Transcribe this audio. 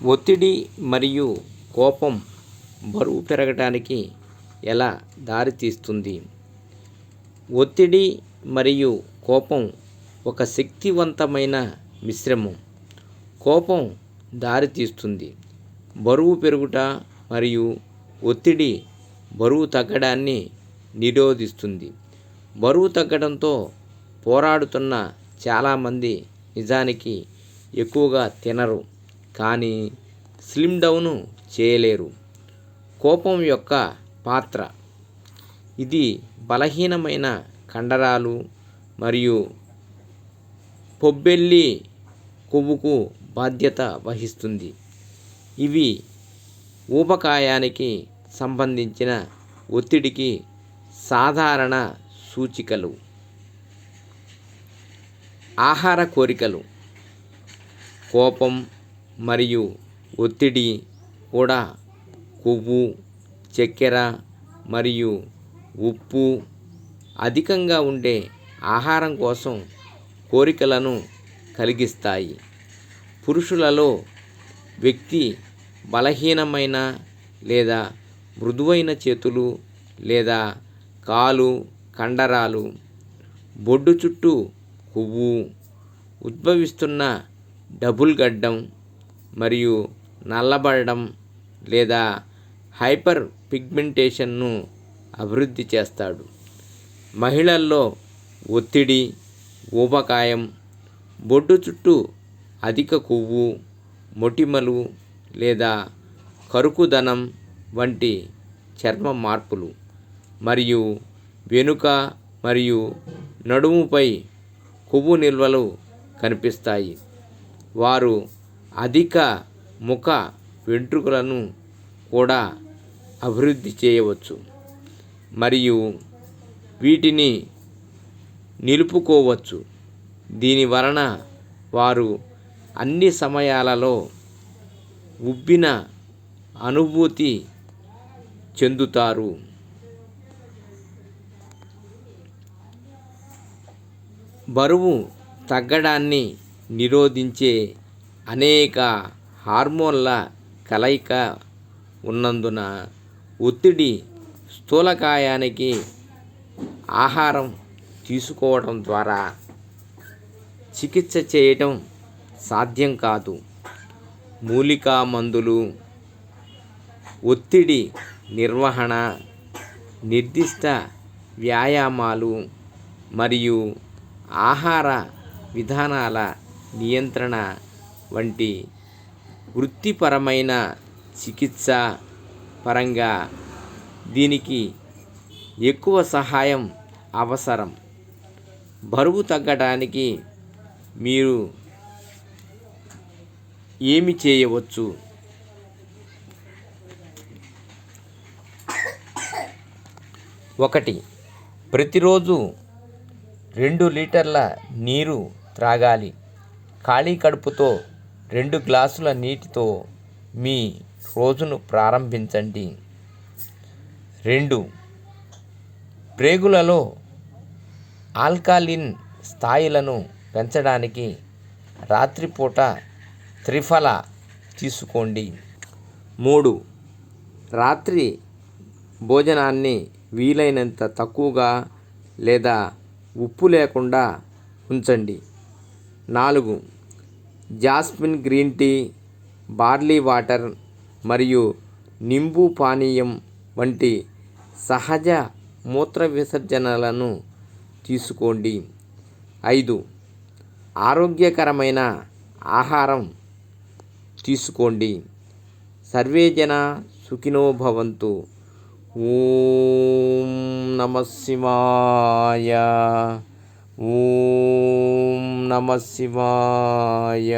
ఒత్తిడి మరియు కోపం బరువు పెరగడానికి ఎలా దారితీస్తుంది? ఒత్తిడి మరియు కోపం ఒక శక్తివంతమైన మిశ్రమం. కోపం దారితీస్తుంది బరువు పెరుగుట మరియు ఒత్తిడి బరువు తగ్గడాన్ని నిరోధిస్తుంది. బరువు తగ్గడంతో పోరాడుతున్న చాలామంది నిజానికి ఎక్కువగా తినరు, కానీ స్లిమ్ డౌన్ చేయలేరు. కోపం యొక్క పాత్ర: ఇది బలహీనమైన కండరాలు మరియు పొబ్బెల్లి కొవ్వుకు బాధ్యత వహిస్తుంది. ఇవి ఊబకాయానికి సంబంధించిన ఒత్తిడికి సాధారణ సూచికలు. ఆహార కోరికలు: కోపం మరియు ఒత్తిడి కూడా కొవ్వు, చక్కెర మరియు ఉప్పు అధికంగా ఉండే ఆహారం కోసం కోరికలను కలిగిస్తాయి. పురుషులలో వ్యక్తి బలహీనమైన లేదా మృదువైన చేతులు లేదా కాలు కండరాలు, బొడ్డు చుట్టూ కొవ్వు, ఉద్భవిస్తున్న డబుల్ గడ్డం మరియు నల్లబడడం లేదా హైపర్ పిగ్మెంటేషన్ను అభివృద్ధి చేస్తాడు. మహిళల్లో ఒత్తిడి, ఊబకాయం, బొడ్డు చుట్టూ అధిక కొవ్వు, మొటిమలు లేదా కరుకుదనం వంటి చర్మ మార్పులు, మరియు వెనుక మరియు నడుముపై కొవ్వు నిల్వలు కనిపిస్తాయి. వారు అధిక ముఖ వెంట్రుకలను కూడా అభివృద్ధి చేయవచ్చు మరియు వీటిని నిలుపుకోవచ్చు. దీని వలన వారు అన్ని సమయాలలో ఉబ్బిన అనుభూతి చెందుతారు. బరువు తగ్గడాన్ని నిరోధించే అనేక హార్మోన్ల కలయిక ఉన్నందున ఒత్తిడి స్థూలకాయానికి ఆహారం తీసుకోవడం ద్వారా చికిత్స చేయడం సాధ్యం కాదు. మూలికా మందులు, ఒత్తిడి నిర్వహణ, నిర్దిష్ట వ్యాయామాలు మరియు ఆహార విధానాల నియంత్రణ వంటి వృత్తిపరమైన చికిత్స పరంగా దీనికి ఎక్కువ సహాయం అవసరం. బరువు తగ్గడానికి మీరు ఏమి చేయవచ్చు? 1. ప్రతిరోజు 2 లీటర్ల నీరు త్రాగాలి. ఖాళీ కడుపుతో 2 గ్లాసుల నీటితో మీ రోజును ప్రారంభించండి. 2. ప్రేగులలో ఆల్కలీన్ స్థాయిలను పెంచడానికి రాత్రిపూట త్రిఫల తీసుకోండి. 3. రాత్రి భోజనాన్ని వీలైనంత తక్కువగా లేదా ఉప్పు లేకుండా ఉంచండి. 4. Jasmine green tea, barley water మరియు నింబు పానీయం వంటి సహజ మూత్ర విసర్జనలను తీసుకోండి. 5. ఆరోగ్యకరమైన ఆహారం తీసుకోండి. సర్వే జనా సుఖినో భవంతు. ఓం నమః శివాయ. ఓం నమః శివాయ.